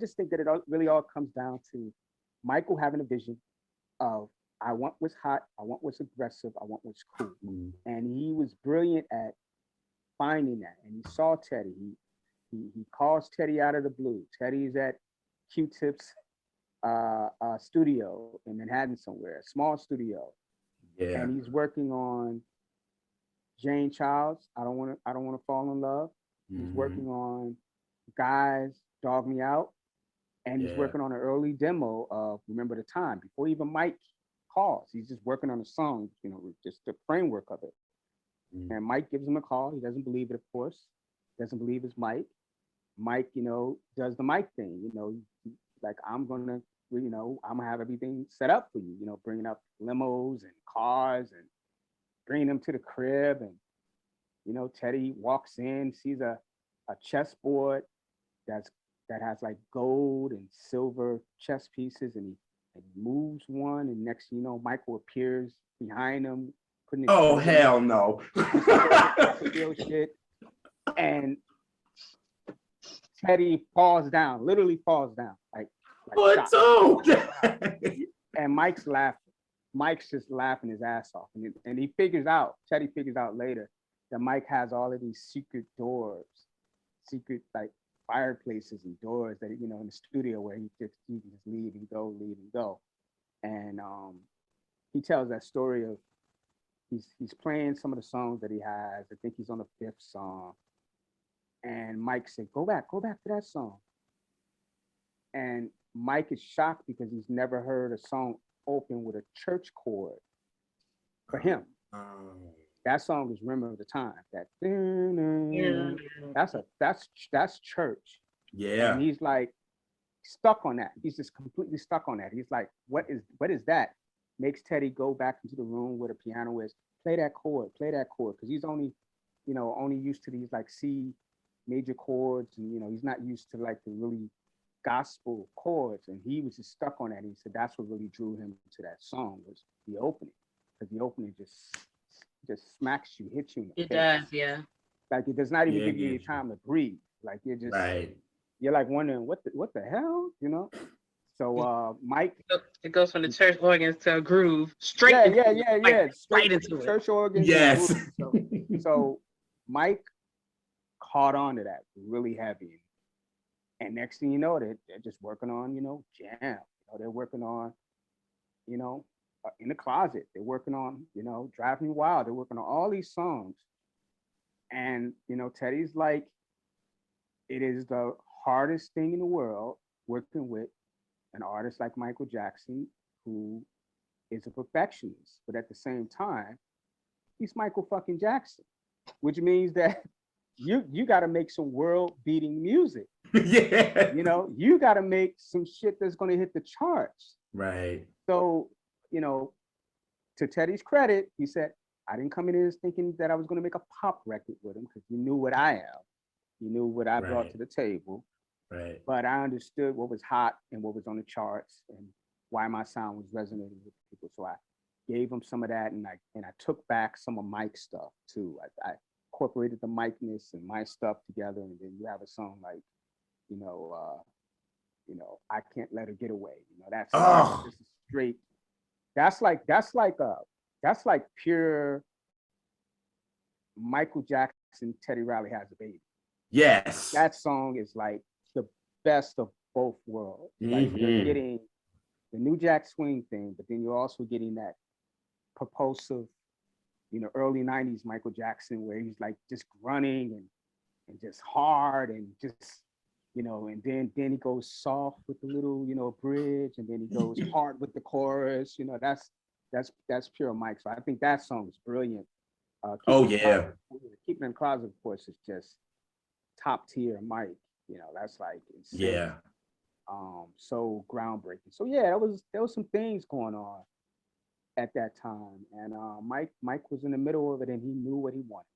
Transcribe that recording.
just think that really all comes down to Michael having a vision of I want what's hot, I want what's aggressive, I want what's cool. And he was brilliant at finding that. And he saw Teddy. He calls Teddy out of the blue. Teddy's at Q-Tip's studio in Manhattan somewhere, a small studio. Yeah. And he's working on Jane Child's I don't wanna fall in love. He's working on Guys Dog Me Out. And he's working on an early demo of Remember the Time before even Mike calls. He's just working on a song, you know, just the framework of it. And Mike gives him a call. He doesn't believe it, of course. Doesn't believe it's Mike. Mike, you know, does the Mike thing. You know, like I'm gonna have everything set up for you. You know, bringing up limos and cars and bringing them to the crib. And you know, Teddy walks in, sees a chessboard that has like gold and silver chess pieces, and he moves one, and next thing you know, Michael appears behind him. Oh hell no! Shit. And Teddy falls down, literally falls down, like what? Oh. And Mike's laughing. Mike's just laughing his ass off, and Teddy figures out later that Mike has all of these secret doors, secret like fireplaces and doors that, you know, in the studio where he can just leave and go. And he tells that story of he's playing some of the songs that he has. I think he's on the 5th song. And Mike said, go back to that song. And Mike is shocked because he's never heard a song open with a church chord for him. That song is Remember the Time. That's church. Yeah. And he's like stuck on that. He's just completely stuck on that. He's like, what is that? Makes Teddy go back into the room where the piano is, play that chord, because he's only used to these like C major chords, and you know, he's not used to like the really gospel chords, and he was just stuck on that. And he said that's what really drew him to that song was the opening, because the opening just smacks you, hits you in the face. Does, yeah. Like it does not even give you time to breathe. Like you're just you're like wondering what the hell, you know? So Mike, it goes from the church organs to a groove straight. Straight into it. Church organs. Yes. So Mike caught on to that really heavy, and next thing you know, they're just working on, you know, jam. You know, they're working on, you know, in the closet. They're working on, you know, Drive Me Wild. They're working on all these songs, and you know, Teddy's like, it is the hardest thing in the world working with an artist like Michael Jackson, who is a perfectionist, but at the same time, he's Michael fucking Jackson, which means that you got to make some world-beating music. Yeah. You know, you got to make some shit that's going to hit the charts. Right. So, you know, to Teddy's credit, he said, I didn't come in here thinking that I was going to make a pop record with him, because he knew what I am. He knew what I brought to the table. Right. But I understood what was hot and what was on the charts and why my sound was resonating with people. So I gave him some of that, and I took back some of Mike's stuff too. I incorporated the Mike-ness and my stuff together, and then you have a song like, you know, I Can't Let Her Get Away. You know, that's just straight. That's like pure Michael Jackson, Teddy Riley Has a Baby. Yes. That song is like the best of both worlds. Like you're getting the New Jack Swing thing, but then you're also getting that propulsive, you know, early 90s Michael Jackson, where he's like just grunting and just hard and just, you know, and then he goes soft with the little, you know, bridge, and then he goes hard with the chorus. You know, that's pure Mike. So I think that song is brilliant. Keeping in the Closet, of course, is just top tier Mike. You know, that's like insane. Yeah. So groundbreaking. So yeah, there was some things going on at that time, and Mike was in the middle of it, and he knew what he wanted.